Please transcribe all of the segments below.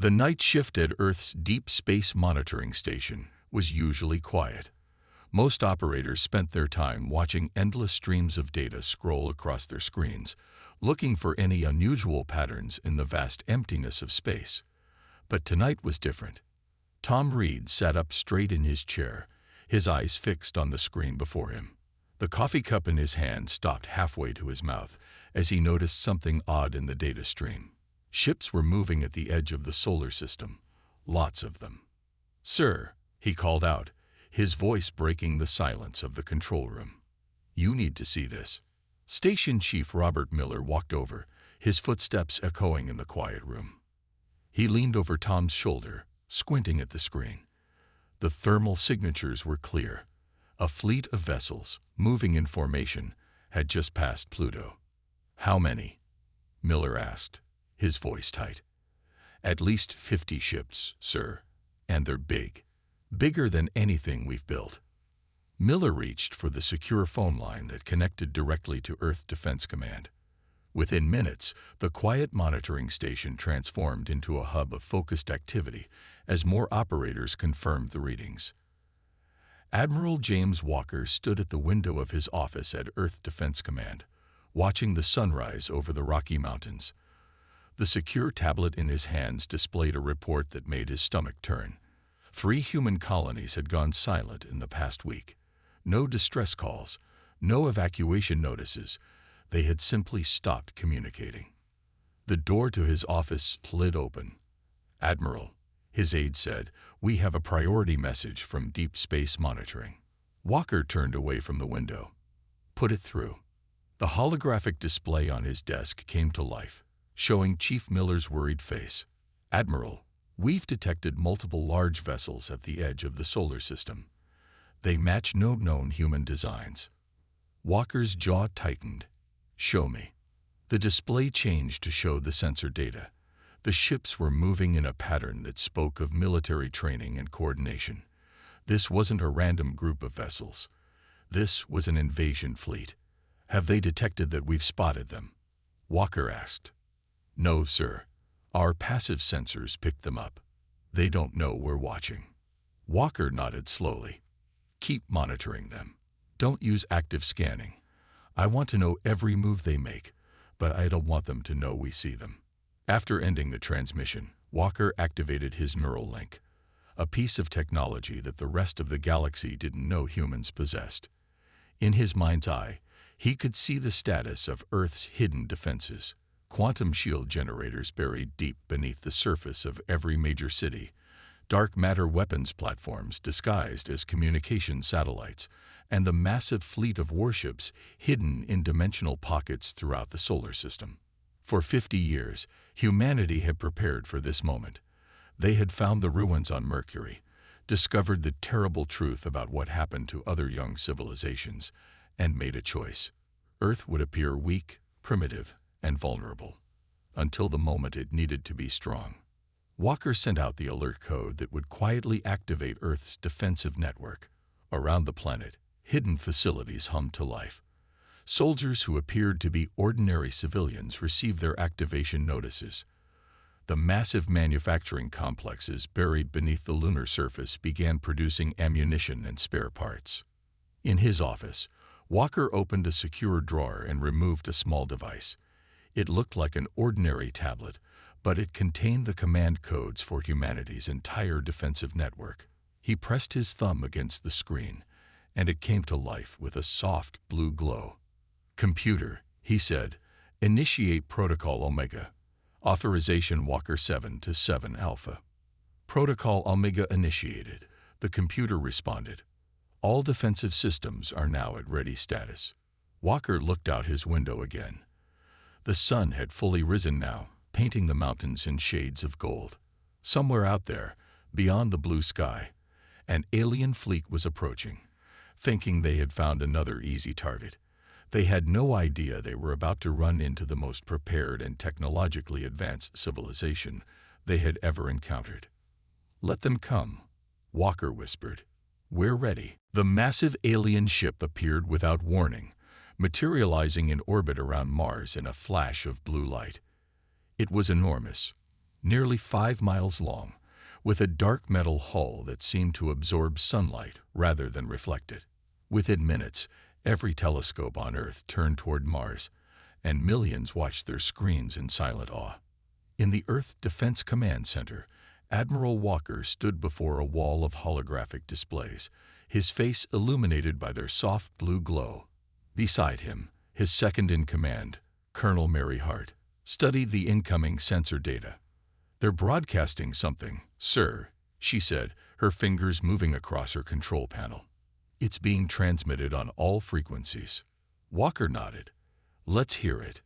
The night shift at Earth's Deep Space Monitoring Station was usually quiet. Most operators spent their time watching endless streams of data scroll across their screens, looking for any unusual patterns in the vast emptiness of space. But tonight was different. Tom Reed sat up straight in his chair, his eyes fixed on the screen before him. The coffee cup in his hand stopped halfway to his mouth as he noticed something odd in the data stream. Ships were moving at the edge of the solar system, lots of them. "Sir," he called out, his voice breaking the silence of the control room. "You need to see this." Station Chief Robert Miller walked over, his footsteps echoing in the quiet room. He leaned over Tom's shoulder, squinting at the screen. The thermal signatures were clear. A fleet of vessels, moving in formation, had just passed Pluto. "How many?" Miller asked, his voice tight. "At least 50 ships, sir, and they're big. Bigger than anything we've built." Miller reached for the secure phone line that connected directly to Earth Defense Command. Within minutes, the quiet monitoring station transformed into a hub of focused activity as more operators confirmed the readings. Admiral James Walker stood at the window of his office at Earth Defense Command, watching the sunrise over the Rocky Mountains. The secure tablet in his hands displayed a report that made his stomach turn. 3 human colonies had gone silent in the past week. No distress calls, no evacuation notices. They had simply stopped communicating. The door to his office slid open. "Admiral," his aide said, "we have a priority message from Deep Space Monitoring." Walker turned away from the window. "Put it through." The holographic display on his desk came to life, showing Chief Miller's worried face. "Admiral, we've detected multiple large vessels at the edge of the solar system. They match no known human designs." Walker's jaw tightened. "Show me." The display changed to show the sensor data. The ships were moving in a pattern that spoke of military training and coordination. This wasn't a random group of vessels. This was an invasion fleet. "Have they detected that we've spotted them?" Walker asked. "No, sir. Our passive sensors picked them up. They don't know we're watching." Walker nodded slowly. "Keep monitoring them. Don't use active scanning. I want to know every move they make, but I don't want them to know we see them." After ending the transmission, Walker activated his neural link, a piece of technology that the rest of the galaxy didn't know humans possessed. In his mind's eye, he could see the status of Earth's hidden defenses, quantum shield generators buried deep beneath the surface of every major city, dark matter weapons platforms disguised as communication satellites, and the massive fleet of warships hidden in dimensional pockets throughout the solar system. For 50 years, humanity had prepared for this moment. They had found the ruins on Mercury, discovered the terrible truth about what happened to other young civilizations, and made a choice. Earth would appear weak, primitive, and vulnerable, until the moment it needed to be strong. Walker sent out the alert code that would quietly activate Earth's defensive network. Around the planet, hidden facilities hummed to life. Soldiers who appeared to be ordinary civilians received their activation notices. The massive manufacturing complexes buried beneath the lunar surface began producing ammunition and spare parts. In his office, Walker opened a secure drawer and removed a small device. It looked like an ordinary tablet, but it contained the command codes for humanity's entire defensive network. He pressed his thumb against the screen, and it came to life with a soft blue glow. "Computer," he said, "initiate Protocol Omega. Authorization Walker 7 to 7 Alpha." "Protocol Omega initiated," the computer responded. "All defensive systems are now at ready status." Walker looked out his window again. The sun had fully risen now, painting the mountains in shades of gold. Somewhere out there, beyond the blue sky, an alien fleet was approaching. Thinking they had found another easy target, they had no idea they were about to run into the most prepared and technologically advanced civilization they had ever encountered. "Let them come," Walker whispered. "We're ready." The massive alien ship appeared without warning, materializing in orbit around Mars in a flash of blue light. It was enormous, nearly 5 miles long, with a dark metal hull that seemed to absorb sunlight rather than reflect it. Within minutes, every telescope on Earth turned toward Mars, and millions watched their screens in silent awe. In the Earth Defense Command Center, Admiral Walker stood before a wall of holographic displays, his face illuminated by their soft blue glow. Beside him, his second-in-command, Colonel Mary Hart, studied the incoming sensor data. "They're broadcasting something, sir," she said, her fingers moving across her control panel. "It's being transmitted on all frequencies." Walker nodded. "Let's hear it."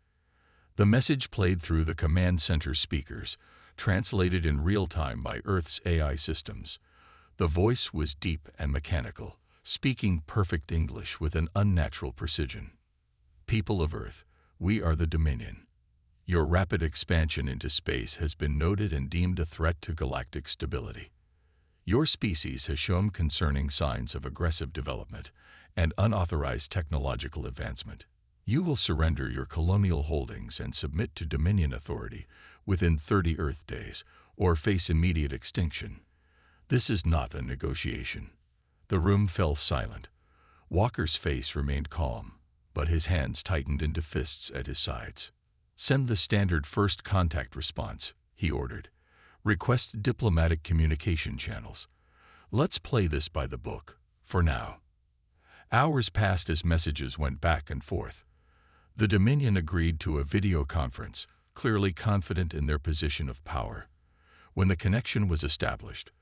The message played through the command center speakers, translated in real time by Earth's AI systems. The voice was deep and mechanical, speaking perfect English with an unnatural precision. "People of Earth, we are the Dominion. Your rapid expansion into space has been noted and deemed a threat to galactic stability. Your species has shown concerning signs of aggressive development and unauthorized technological advancement. You will surrender your colonial holdings and submit to Dominion authority within 30 Earth days, or face immediate extinction. This is not a negotiation." The room fell silent. Walker's face remained calm, but his hands tightened into fists at his sides. "Send the standard first contact response," he ordered. "Request diplomatic communication channels. Let's play this by the book, for now." Hours passed as messages went back and forth. The Dominion agreed to a video conference, clearly confident in their position of power. When the connection was established,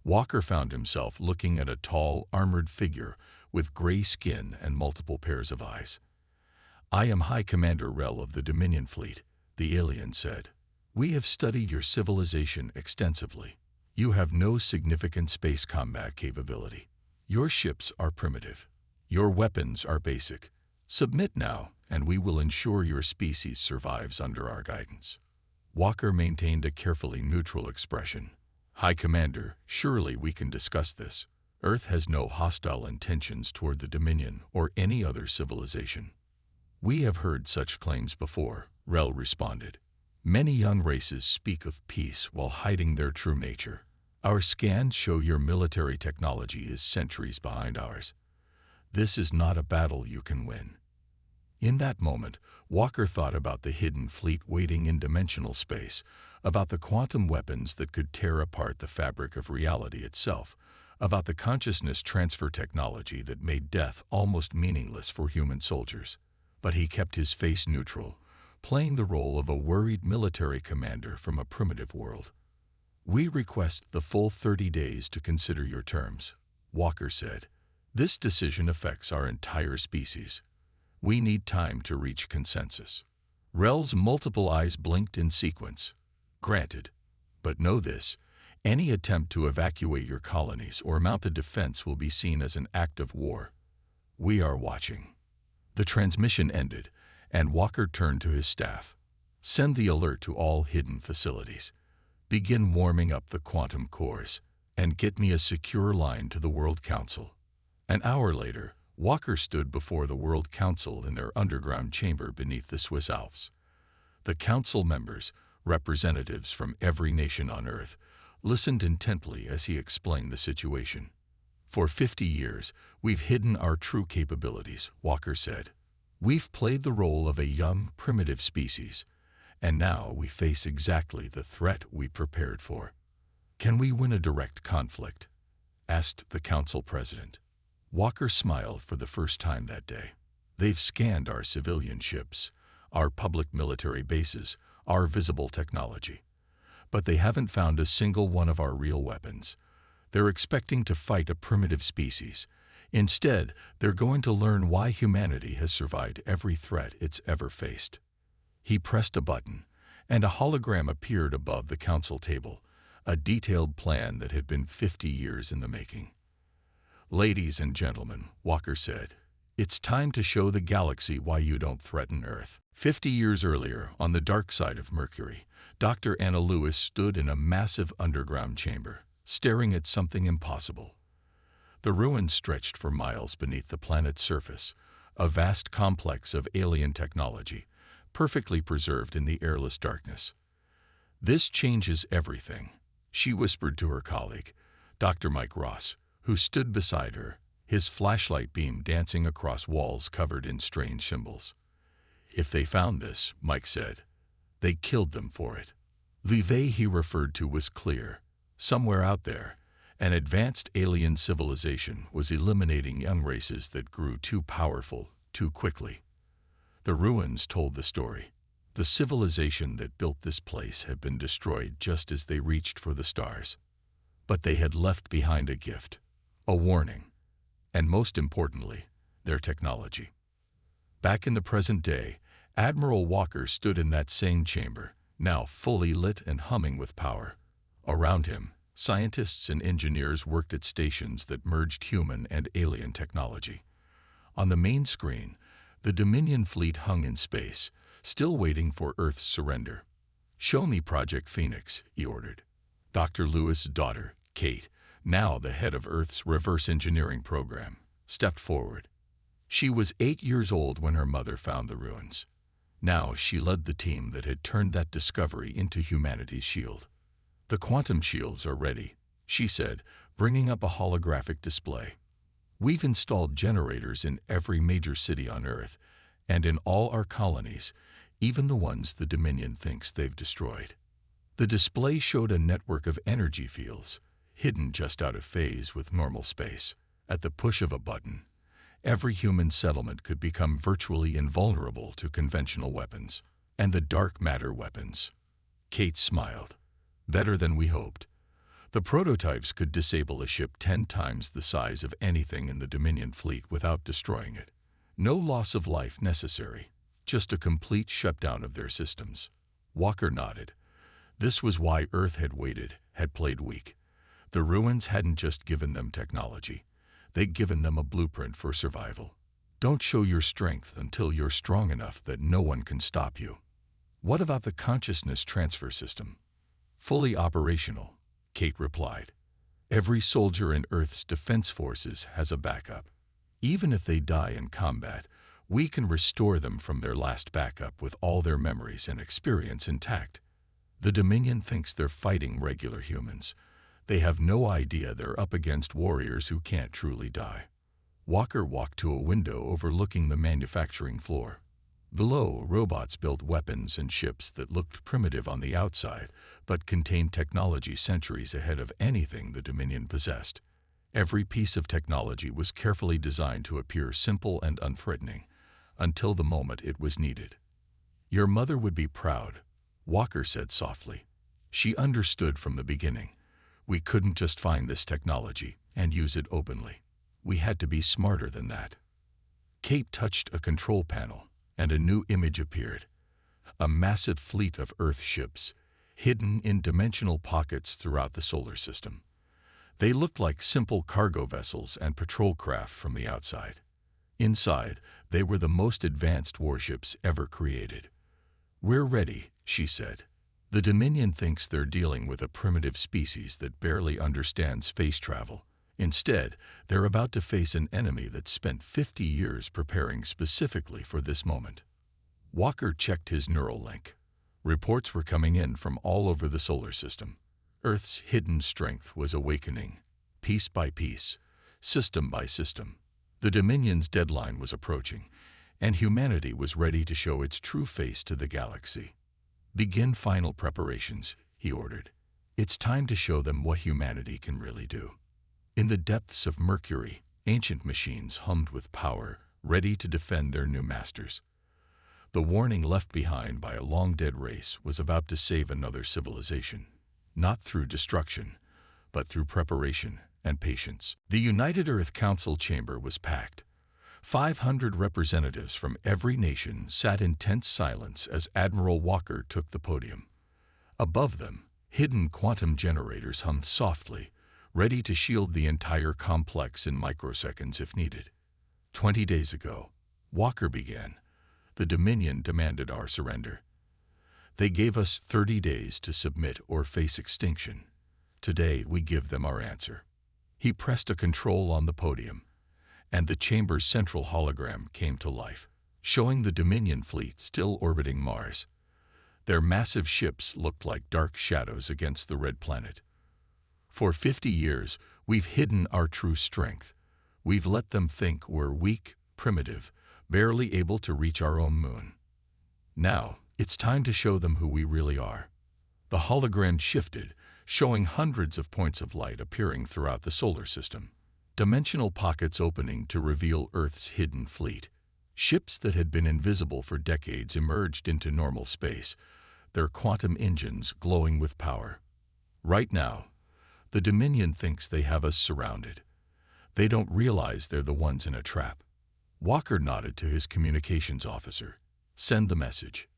Walker found himself looking at a tall, armored figure with gray skin and multiple pairs of eyes. "I am High Commander Rel of the Dominion Fleet," the alien said. "We have studied your civilization extensively. You have no significant space combat capability. Your ships are primitive. Your weapons are basic. Submit now, and we will ensure your species survives under our guidance." Walker maintained a carefully neutral expression. "High Commander, surely we can discuss this. Earth has no hostile intentions toward the Dominion or any other civilization." "We have heard such claims before," Rel responded. "Many young races speak of peace while hiding their true nature. Our scans show your military technology is centuries behind ours. This is not a battle you can win." In that moment, Walker thought about the hidden fleet waiting in dimensional space, about the quantum weapons that could tear apart the fabric of reality itself, about the consciousness transfer technology that made death almost meaningless for human soldiers. But he kept his face neutral, playing the role of a worried military commander from a primitive world. "We request the full 30 days to consider your terms," Walker said. "This decision affects our entire species. We need time to reach consensus." Rel's multiple eyes blinked in sequence. "Granted. But know this, any attempt to evacuate your colonies or mount a defense will be seen as an act of war. We are watching." The transmission ended, and Walker turned to his staff. "Send the alert to all hidden facilities. Begin warming up the quantum cores, and get me a secure line to the World Council." An hour later, Walker stood before the World Council in their underground chamber beneath the Swiss Alps. The council members, representatives from every nation on Earth, listened intently as he explained the situation. "For 50 years, we've hidden our true capabilities," Walker said. "We've played the role of a young, primitive species, and now we face exactly the threat we prepared for." "Can we win a direct conflict?" asked the council president. Walker smiled for the first time that day. "They've scanned our civilian ships, our public military bases, our visible technology. But they haven't found a single one of our real weapons. They're expecting to fight a primitive species. Instead, they're going to learn why humanity has survived every threat it's ever faced." He pressed a button, and a hologram appeared above the council table, a detailed plan that had been 50 years in the making. "Ladies and gentlemen," Walker said, "it's time to show the galaxy why you don't threaten Earth." 50 years earlier, on the dark side of Mercury, Dr. Anna Lewis stood in a massive underground chamber, staring at something impossible. The ruins stretched for miles beneath the planet's surface, a vast complex of alien technology, perfectly preserved in the airless darkness. "This changes everything," she whispered to her colleague, Dr. Mike Ross, who stood beside her, his flashlight beam dancing across walls covered in strange symbols. "If they found this," Mike said, "they killed them for it." The they he referred to was clear. Somewhere out there, an advanced alien civilization was eliminating young races that grew too powerful too quickly. The ruins told the story. The civilization that built this place had been destroyed just as they reached for the stars. But they had left behind a gift, a warning, and most importantly, their technology. Back in the present day, Admiral Walker stood in that same chamber, now fully lit and humming with power. Around him, scientists and engineers worked at stations that merged human and alien technology. On the main screen, the Dominion fleet hung in space, still waiting for Earth's surrender. "Show me Project Phoenix," he ordered. Dr. Lewis' daughter, Kate, now the head of Earth's reverse engineering program, stepped forward. She was 8 years old when her mother found the ruins. Now she led the team that had turned that discovery into humanity's shield. "The quantum shields are ready," she said, bringing up a holographic display. "We've installed generators in every major city on Earth, and in all our colonies, even the ones the Dominion thinks they've destroyed." The display showed a network of energy fields, hidden just out of phase with normal space. At the push of a button, every human settlement could become virtually invulnerable to conventional weapons and the dark matter weapons. Kate smiled. "Better than we hoped. The prototypes could disable a ship 10 times the size of anything in the Dominion fleet without destroying it. No loss of life necessary, just a complete shutdown of their systems." Walker nodded. This was why Earth had waited, had played weak. The ruins hadn't just given them technology. They'd given them a blueprint for survival. "Don't show your strength until you're strong enough that no one can stop you." "What about the consciousness transfer system?" "Fully operational," Kate replied. "Every soldier in Earth's defense forces has a backup. Even if they die in combat, we can restore them from their last backup with all their memories and experience intact. The Dominion thinks they're fighting regular humans. They have no idea they're up against warriors who can't truly die." Walker walked to a window overlooking the manufacturing floor. Below, robots built weapons and ships that looked primitive on the outside, but contained technology centuries ahead of anything the Dominion possessed. Every piece of technology was carefully designed to appear simple and unthreatening, until the moment it was needed. "Your mother would be proud," Walker said softly. "She understood from the beginning. We couldn't just find this technology and use it openly. We had to be smarter than that." Kate touched a control panel, and a new image appeared. A massive fleet of Earth ships, hidden in dimensional pockets throughout the solar system. They looked like simple cargo vessels and patrol craft from the outside. Inside, they were the most advanced warships ever created. "We're ready," she said. "The Dominion thinks they're dealing with a primitive species that barely understands space travel. Instead, they're about to face an enemy that spent 50 years preparing specifically for this moment." Walker checked his neural link. Reports were coming in from all over the solar system. Earth's hidden strength was awakening, piece by piece, system by system. The Dominion's deadline was approaching, and humanity was ready to show its true face to the galaxy. "Begin final preparations," he ordered. "It's time to show them what humanity can really do." In the depths of Mercury, ancient machines hummed with power, ready to defend their new masters. The warning left behind by a long-dead race was about to save another civilization, not through destruction, but through preparation and patience. The United Earth Council chamber was packed. 500 representatives from every nation sat in tense silence as Admiral Walker took the podium. Above them, hidden quantum generators hummed softly, ready to shield the entire complex in microseconds if needed. 20 days ago, Walker began, the Dominion demanded our surrender. They gave us 30 days to submit or face extinction. Today, we give them our answer. He pressed a control on the podium, and the chamber's central hologram came to life, showing the Dominion fleet still orbiting Mars. Their massive ships looked like dark shadows against the red planet. For 50 years, we've hidden our true strength. We've let them think we're weak, primitive, barely able to reach our own moon. Now, it's time to show them who we really are. The hologram shifted, showing hundreds of points of light appearing throughout the solar system. Dimensional pockets opening to reveal Earth's hidden fleet. Ships that had been invisible for decades emerged into normal space, their quantum engines glowing with power. Right now, the Dominion thinks they have us surrounded. They don't realize they're the ones in a trap. Walker nodded to his communications officer. Send the message.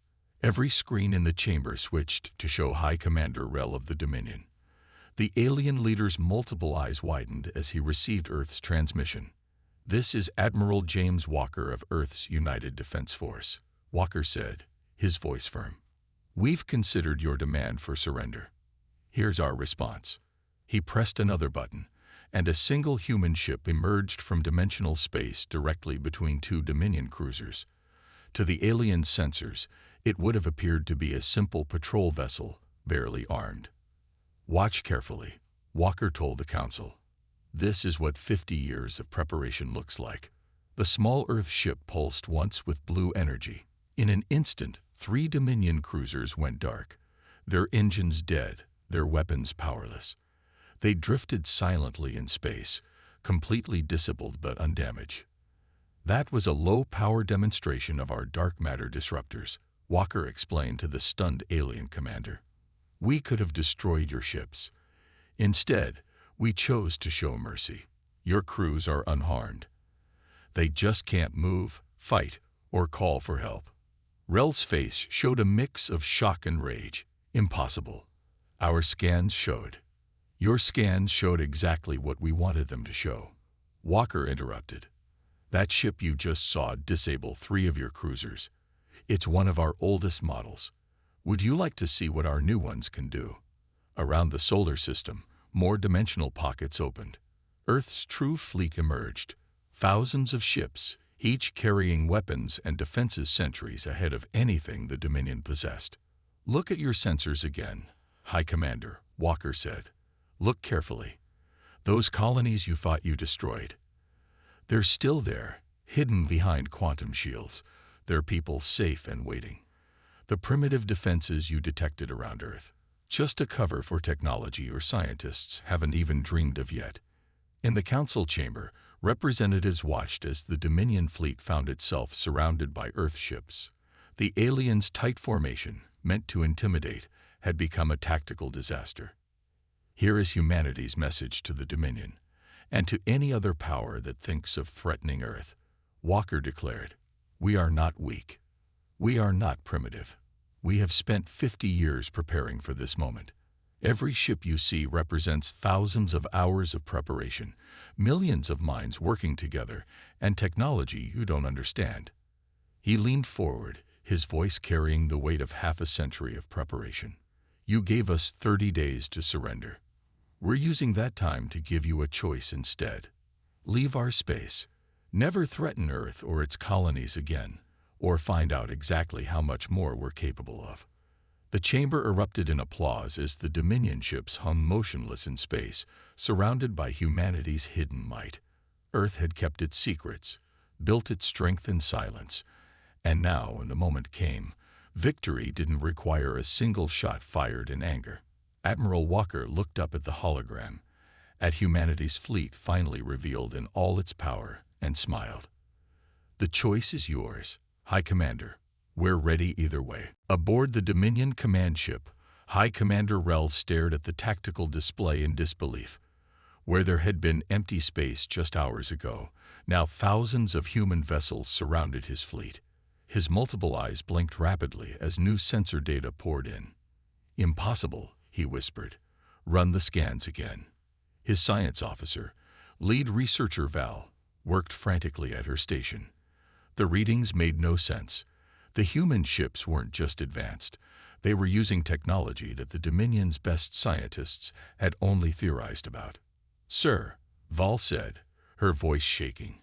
Every screen in the chamber switched to show High Commander Rel of the Dominion. The alien leader's multiple eyes widened as he received Earth's transmission. This is Admiral James Walker of Earth's United Defense Force, Walker said, his voice firm. We've considered your demand for surrender. Here's our response. He pressed another button, and a single human ship emerged from dimensional space directly between two Dominion cruisers. To the alien sensors, it would have appeared to be a simple patrol vessel, barely armed. Watch carefully, Walker told the Council. This is what 50 years of preparation looks like. The small Earth ship pulsed once with blue energy. In an instant, 3 Dominion cruisers went dark, their engines dead, their weapons powerless. They drifted silently in space, completely disabled but undamaged. That was a low-power demonstration of our dark matter disruptors, Walker explained to the stunned alien commander. We could have destroyed your ships. Instead, we chose to show mercy. Your crews are unharmed. They just can't move, fight, or call for help. Rel's face showed a mix of shock and rage. Impossible. Our scans showed. Your scans showed exactly what we wanted them to show. Walker interrupted. That ship you just saw disable 3 of your cruisers. It's one of our oldest models. Would you like to see what our new ones can do? Around the solar system, more dimensional pockets opened. Earth's true fleet emerged. Thousands of ships, each carrying weapons and defenses centuries ahead of anything the Dominion possessed. Look at your sensors again, High Commander, Walker said. Look carefully. Those colonies you thought you destroyed. They're still there, hidden behind quantum shields, their people safe and waiting. The primitive defenses you detected around Earth, just a cover for technology your scientists haven't even dreamed of yet. In the council chamber, representatives watched as the Dominion fleet found itself surrounded by Earth ships. The aliens' tight formation, meant to intimidate, had become a tactical disaster. Here is humanity's message to the Dominion, and to any other power that thinks of threatening Earth. Walker declared, we are not weak. We are not primitive. We have spent 50 years preparing for this moment. Every ship you see represents thousands of hours of preparation, millions of minds working together, and technology you don't understand. He leaned forward, his voice carrying the weight of half a century of preparation. You gave us 30 days to surrender. We're using that time to give you a choice instead. Leave our space. Never threaten Earth or its colonies again, or find out exactly how much more we're capable of. The chamber erupted in applause as the Dominion ships hung motionless in space, surrounded by humanity's hidden might. Earth had kept its secrets, built its strength in silence, and now, when the moment came, victory didn't require a single shot fired in anger. Admiral Walker looked up at the hologram, at humanity's fleet finally revealed in all its power, and smiled. The choice is yours, High Commander. We're ready either way. Aboard the Dominion command ship, High Commander Rel stared at the tactical display in disbelief. Where there had been empty space just hours ago, now thousands of human vessels surrounded his fleet. His multiple eyes blinked rapidly as new sensor data poured in. Impossible, he whispered. Run the scans again. His science officer, lead researcher Val, worked frantically at her station. The readings made no sense. The human ships weren't just advanced. They were using technology that the Dominion's best scientists had only theorized about. Sir, Val said, her voice shaking,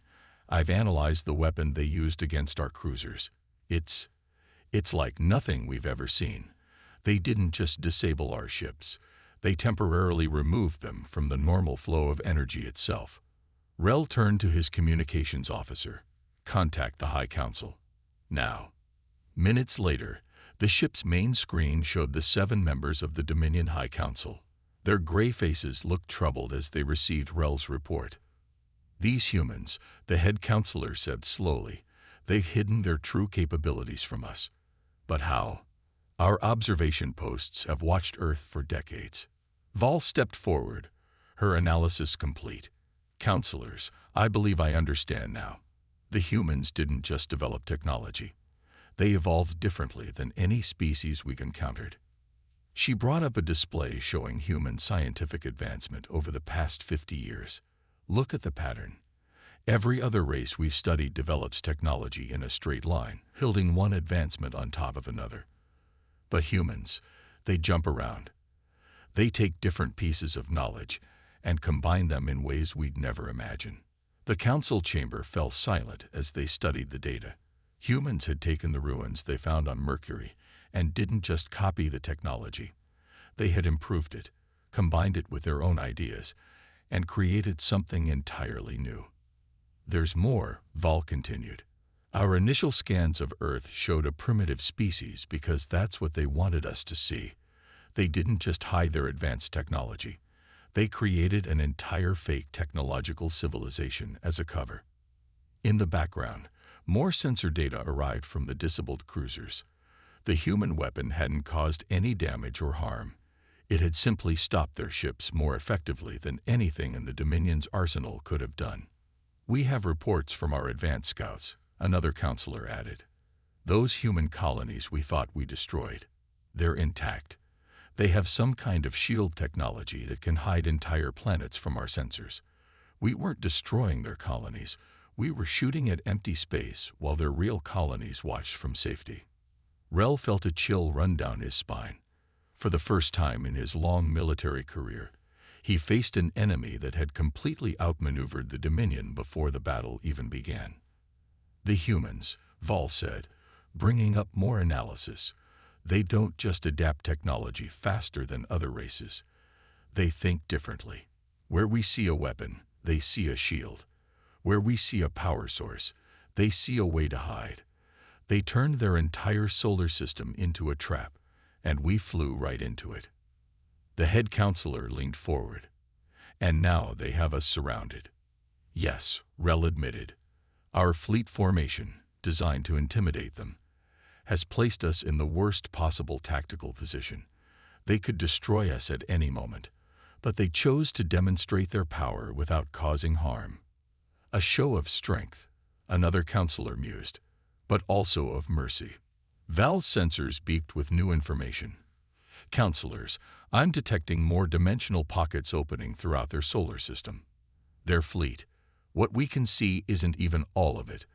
I've analyzed the weapon they used against our cruisers. It's like nothing we've ever seen. They didn't just disable our ships, they temporarily removed them from the normal flow of energy itself. Rel turned to his communications officer. Contact the High Council. Now. Minutes later, the ship's main screen showed the 7 members of the Dominion High Council. Their gray faces looked troubled as they received Rel's report. These humans, the head counselor said slowly, they've hidden their true capabilities from us. But how? Our observation posts have watched Earth for decades. Val stepped forward, her analysis complete. Counselors, I believe I understand now. The humans didn't just develop technology. They evolved differently than any species we've encountered. She brought up a display showing human scientific advancement over the past 50 years. Look at the pattern. Every other race we've studied develops technology in a straight line, building one advancement on top of another. But humans, they jump around. They take different pieces of knowledge and combine them in ways we'd never imagine. The council chamber fell silent as they studied the data. Humans had taken the ruins they found on Mercury and didn't just copy the technology. They had improved it, combined it with their own ideas, and created something entirely new. There's more, Val continued. Our initial scans of Earth showed a primitive species because that's what they wanted us to see. They didn't just hide their advanced technology. They created an entire fake technological civilization as a cover. In the background, more sensor data arrived from the disabled cruisers. The human weapon hadn't caused any damage or harm. It had simply stopped their ships more effectively than anything in the Dominion's arsenal could have done. We have reports from our advanced scouts, another counselor added. Those human colonies we thought we destroyed, they're intact. They have some kind of shield technology that can hide entire planets from our sensors. We weren't destroying their colonies. We were shooting at empty space while their real colonies watched from safety. Rel felt a chill run down his spine. For the first time in his long military career, he faced an enemy that had completely outmaneuvered the Dominion before the battle even began. The humans, Val said, bringing up more analysis. They don't just adapt technology faster than other races. They think differently. Where we see a weapon, they see a shield. Where we see a power source, they see a way to hide. They turned their entire solar system into a trap, and we flew right into it. The head counselor leaned forward. And now they have us surrounded. Yes, Rel admitted. Our fleet formation, designed to intimidate them, has placed us in the worst possible tactical position. They could destroy us at any moment, but they chose to demonstrate their power without causing harm. A show of strength, another counselor mused, but also of mercy. Val's sensors beeped with new information. Counselors, I'm detecting more dimensional pockets opening throughout their solar system. Their fleet, what we can see isn't even all of it.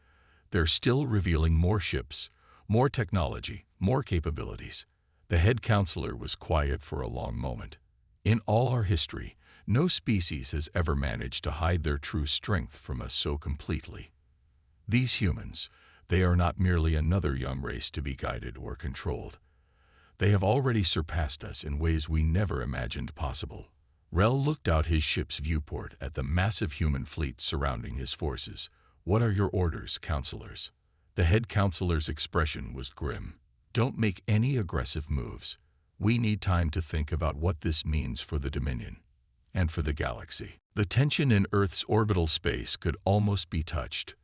They're still revealing more ships, more technology, more capabilities. The head counselor was quiet for a long moment. In all our history, no species has ever managed to hide their true strength from us so completely. These humans, they are not merely another young race to be guided or controlled. They have already surpassed us in ways we never imagined possible. Rel looked out his ship's viewport at the massive human fleet surrounding his forces. What are your orders, counselors? The head counselor's expression was grim. Don't make any aggressive moves. We need time to think about what this means for the Dominion and for the galaxy. The tension in Earth's orbital space could almost be touched.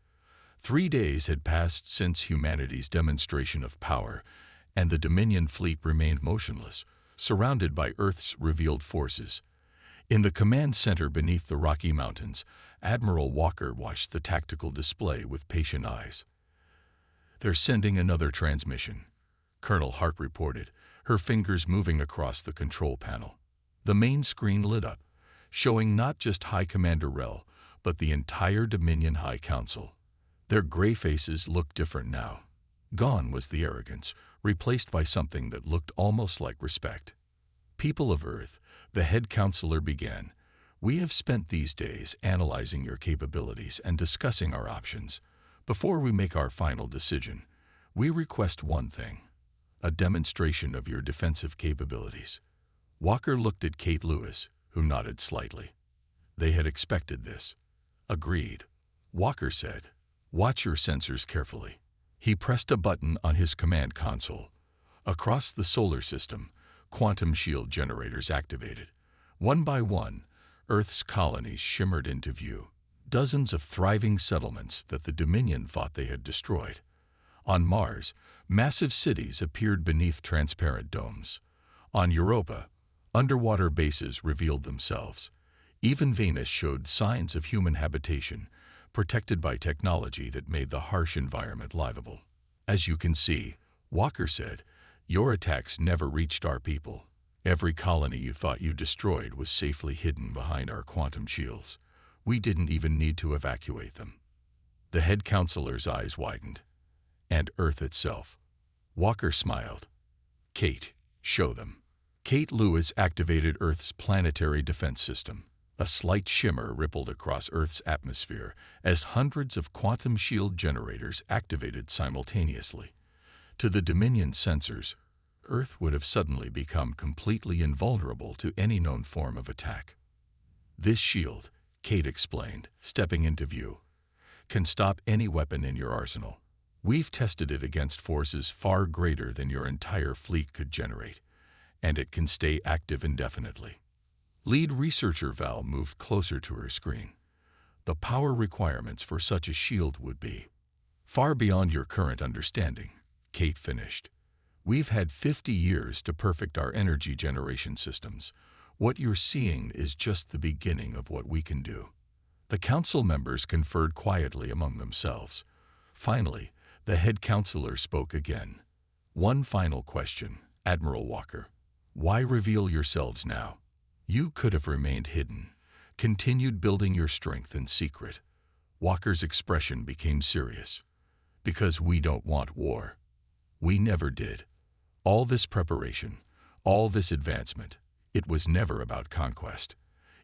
3 days had passed since humanity's demonstration of power, and the Dominion fleet remained motionless, surrounded by Earth's revealed forces. In the command center beneath the Rocky Mountains, Admiral Walker watched the tactical display with patient eyes. They're sending another transmission, Colonel Hart reported, her fingers moving across the control panel. The main screen lit up, showing not just High Commander Rel, but the entire Dominion High Council. Their gray faces looked different now. Gone was the arrogance, replaced by something that looked almost like respect. People of Earth, the head counselor began, we have spent these days analyzing your capabilities and discussing our options. Before we make our final decision, we request one thing: a demonstration of your defensive capabilities. Walker looked at Kate Lewis, who nodded slightly. They had expected this. Agreed. Walker said, "Watch your sensors carefully." He pressed a button on his command console. Across the solar system, quantum shield generators activated. One by one, Earth's colonies shimmered into view. Dozens of thriving settlements that the Dominion thought they had destroyed. On Mars, massive cities appeared beneath transparent domes. On Europa, underwater bases revealed themselves. Even Venus showed signs of human habitation, protected by technology that made the harsh environment livable. "As you can see," Walker said, "your attacks never reached our people. Every colony you thought you destroyed was safely hidden behind our quantum shields. We didn't even need to evacuate them." The head counselor's eyes widened. "And Earth itself." Walker smiled. "Kate, show them." Kate Lewis activated Earth's planetary defense system. A slight shimmer rippled across Earth's atmosphere as hundreds of quantum shield generators activated simultaneously. To the Dominion sensors, Earth would have suddenly become completely invulnerable to any known form of attack. "This shield," Kate explained, stepping into view, "can stop any weapon in your arsenal. We've tested it against forces far greater than your entire fleet could generate, and it can stay active indefinitely." Lead researcher Val moved closer to her screen. "The power requirements for such a shield would be far beyond your current understanding," Kate finished. "We've had 50 years to perfect our energy generation systems. What you're seeing is just the beginning of what we can do." The council members conferred quietly among themselves. Finally, the head counselor spoke again. "One final question, Admiral Walker. Why reveal yourselves now? You could have remained hidden, continued building your strength in secret." Walker's expression became serious. "Because we don't want war. We never did. All this preparation, all this advancement, it was never about conquest.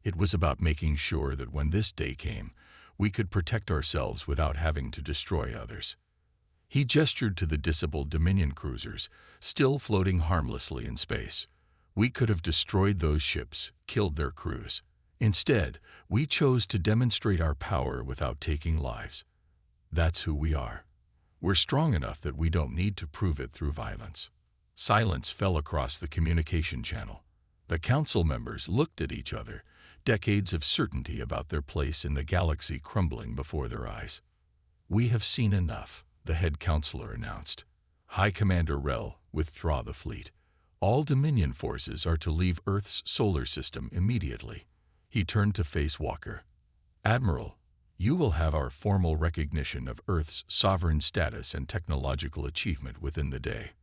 It was about making sure that when this day came, we could protect ourselves without having to destroy others." He gestured to the disabled Dominion cruisers, still floating harmlessly in space. "We could have destroyed those ships, killed their crews. Instead, we chose to demonstrate our power without taking lives. That's who we are. We're strong enough that we don't need to prove it through violence." Silence fell across the communication channel. The council members looked at each other, decades of certainty about their place in the galaxy crumbling before their eyes. "We have seen enough," the head counselor announced. "High Commander Rel, withdraw the fleet. All Dominion forces are to leave Earth's solar system immediately." He turned to face Walker. "Admiral, you will have our formal recognition of Earth's sovereign status and technological achievement within the day."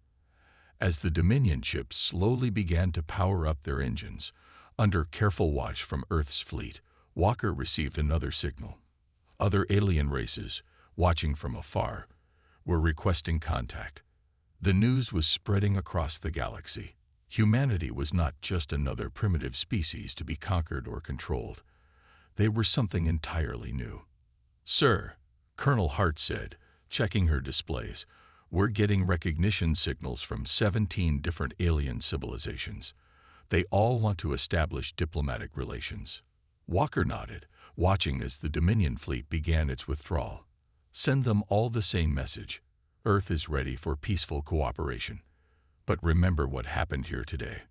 As the Dominion ships slowly began to power up their engines, under careful watch from Earth's fleet, Walker received another signal. Other alien races, watching from afar, were requesting contact. The news was spreading across the galaxy. Humanity was not just another primitive species to be conquered or controlled. They were something entirely new. "Sir," Colonel Hart said, checking her displays, "we're getting recognition signals from 17 different alien civilizations. They all want to establish diplomatic relations." Walker nodded, watching as the Dominion fleet began its withdrawal. "Send them all the same message. Earth is ready for peaceful cooperation. But remember what happened here today.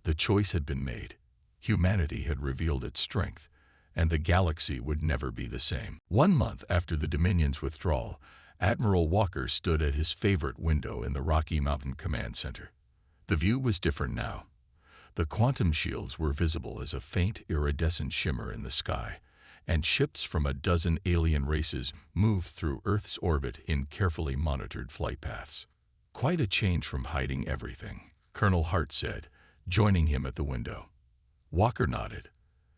The choice had been made. Humanity had revealed its strength, and the galaxy would never be the same." 1 month after the Dominion's withdrawal, Admiral Walker stood at his favorite window in the Rocky Mountain Command Center. The view was different now. The quantum shields were visible as a faint iridescent shimmer in the sky, and ships from a dozen alien races moved through Earth's orbit in carefully monitored flight paths. "Quite a change from hiding everything," Colonel Hart said, joining him at the window. Walker nodded.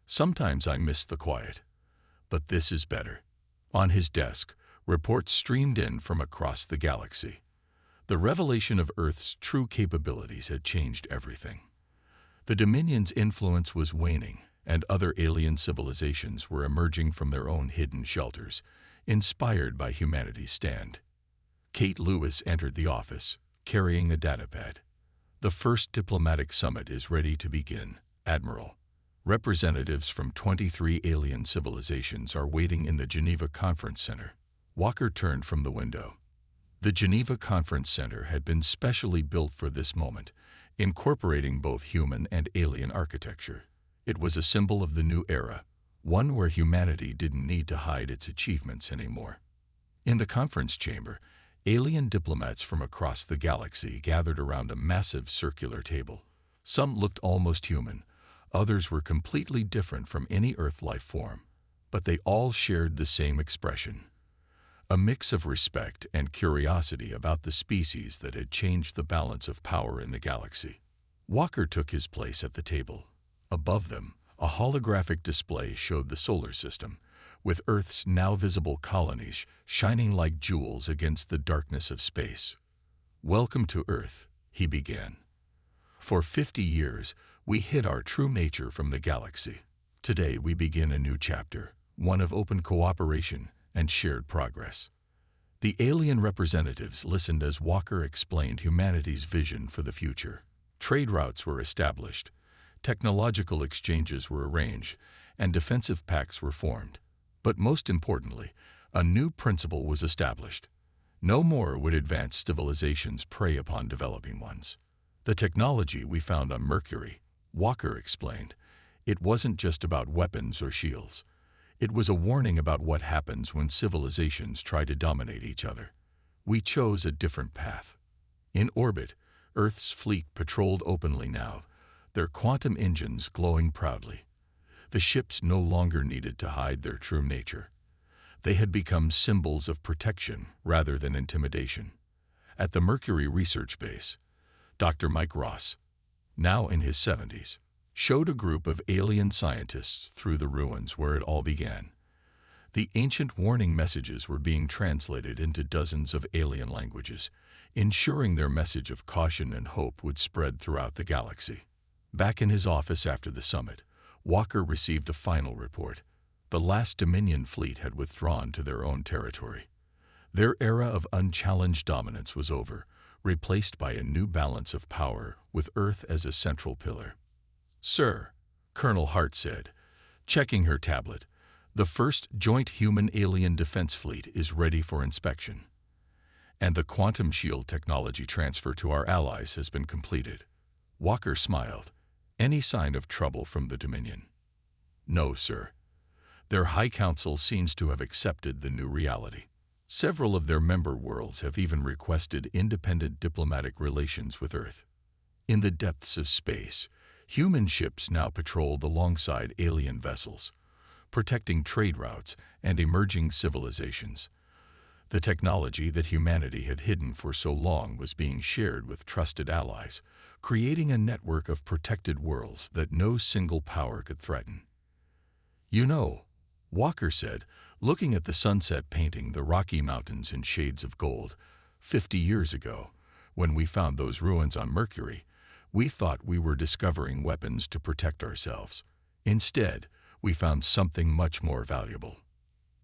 "Sometimes I miss the quiet. But this is better." On his desk, reports streamed in from across the galaxy. The revelation of Earth's true capabilities had changed everything. The Dominion's influence was waning, and other alien civilizations were emerging from their own hidden shelters, inspired by humanity's stand. Kate Lewis entered the office, carrying a datapad. The first diplomatic summit is ready to begin, Admiral. Representatives from 23 alien civilizations are waiting in the Geneva Conference Center. Walker turned from the window. The Geneva Conference Center had been specially built for this moment, incorporating both human and alien architecture. It was a symbol of the new era, one where humanity didn't need to hide its achievements anymore. In the conference chamber, alien diplomats from across the galaxy gathered around a massive circular table. Some looked almost human, others were completely different from any Earth life form, but they all shared the same expression. A mix of respect and curiosity about the species that had changed the balance of power in the galaxy. Walker took his place at the table. Above them, a holographic display showed the solar system, with Earth's now visible colonies shining like jewels against the darkness of space. "Welcome to Earth," he began. "For 50 years, we hid our true nature from the galaxy. Today we begin a new chapter, one of open cooperation and shared progress." The alien representatives listened as Walker explained humanity's vision for the future. Trade routes were established, technological exchanges were arranged, and defensive pacts were formed. But most importantly, a new principle was established. No more would advanced civilizations prey upon developing ones. "The technology we found on Mercury," Walker explained, "it wasn't just about weapons or shields. It was a warning about what happens when civilizations try to dominate each other. We chose a different path." In orbit, Earth's fleet patrolled openly now, their quantum engines glowing proudly. The ships no longer needed to hide their true nature. They had become symbols of protection rather than intimidation. At the Mercury research base, Dr. Mike Ross, now in his 70s, showed a group of alien scientists through the ruins where it all began. The ancient warning messages were being translated into dozens of alien languages, ensuring their message of caution and hope would spread throughout the galaxy. Back in his office after the summit, Walker received a final report. The last Dominion fleet had withdrawn to their own territory. Their era of unchallenged dominance was over, replaced by a new balance of power with Earth as a central pillar. "Sir," Colonel Hart said, checking her tablet, "the first joint human-alien defense fleet is ready for inspection. And the quantum shield technology transfer to our allies has been completed." Walker smiled. "Any sign of trouble from the Dominion?" "No, sir. Their High Council seems to have accepted the new reality. Several of their member worlds have even requested independent diplomatic relations with Earth. In the depths of space, human ships now patrolled alongside alien vessels, protecting trade routes and emerging civilizations. The technology that humanity had hidden for so long was being shared with trusted allies, creating a network of protected worlds that no single power could threaten. "You know," Walker said, looking at the sunset painting the Rocky Mountains in shades of gold, 50 years ago, when we found those ruins on Mercury, we thought we were discovering weapons to protect ourselves. Instead, we found something much more valuable."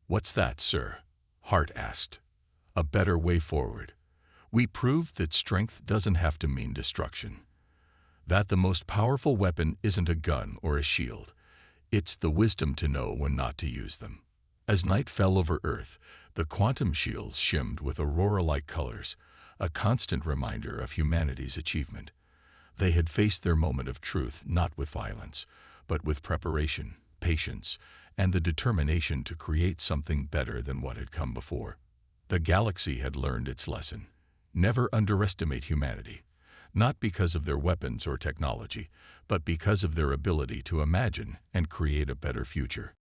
"What's that, sir?" Hart asked. "A better way forward. We proved that strength doesn't have to mean destruction. That the most powerful weapon isn't a gun or a shield. It's the wisdom to know when not to use them." As night fell over Earth, the quantum shields shimmed with aurora-like colors, a constant reminder of humanity's achievement. They had faced their moment of truth not with violence, but with preparation, patience, and the determination to create something better than what had come before. The galaxy had learned its lesson. Never underestimate humanity, not because of their weapons or technology, but because of their ability to imagine and create a better future.